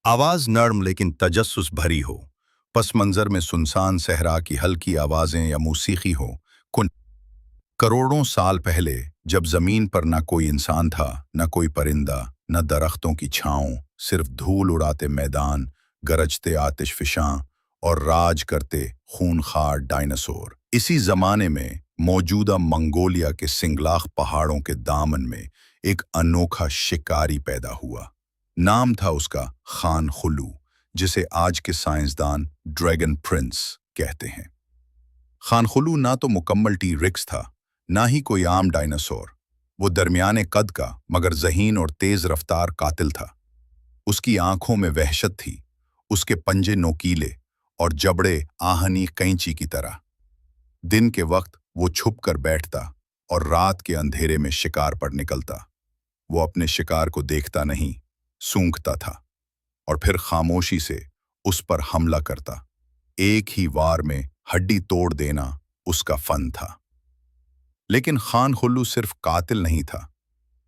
आवाज नर्म लेकिन तजस्सुस भरी हो। पस मंजर में सुनसान सहरा की हल्की आवाजें या मौसीकी हो। कुन करोड़ों साल पहले जब जमीन पर ना कोई इंसान था, न कोई परिंदा, न दरख्तों की छांव, सिर्फ धूल उड़ाते मैदान, गरजते आतिशफिशां और राज करते खूनखार डायनासोर। इसी जमाने में मौजूदा मंगोलिया के सिंगलाख पहाड़ों के दामन में एक अनोखा शिकारी पैदा हुआ। नाम था उसका खान खुलू, जिसे आज के साइंसदान ड्रैगन प्रिंस कहते हैं। खान खुलू ना तो मुकम्मल टी रिक्स था, ना ही कोई आम डायनासोर। वो दरमियाने कद का मगर ज़हीन और तेज रफ्तार कातिल था। उसकी आंखों में वहशत थी, उसके पंजे नोकीले और जबड़े आहनी कैंची की तरह। दिन के वक्त वो छुप कर बैठता और रात के अंधेरे में शिकार पर निकलता। वो अपने शिकार को देखता नहीं, सूंघता था और फिर खामोशी से उस पर हमला करता। एक ही वार में हड्डी तोड़ देना उसका फन था। लेकिन खान खुल्लू सिर्फ कातिल नहीं था,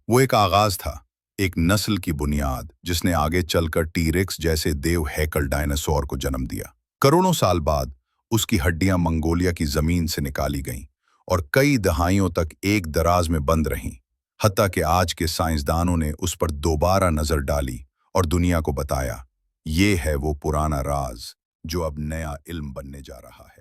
वो एक आगाज था, एक नस्ल की बुनियाद जिसने आगे चलकर टीरेक्स जैसे देव हैकल डायनासोर को जन्म दिया। करोड़ों साल बाद उसकी हड्डियां मंगोलिया की जमीन से निकाली गईं और कई दहाइयों तक एक दराज में बंद रहीं, हत्ता कि आज के साइंसदानों ने उस पर दोबारा नजर डाली और दुनिया को बताया, ये है वो पुराना राज जो अब नया इल्म बनने जा रहा है।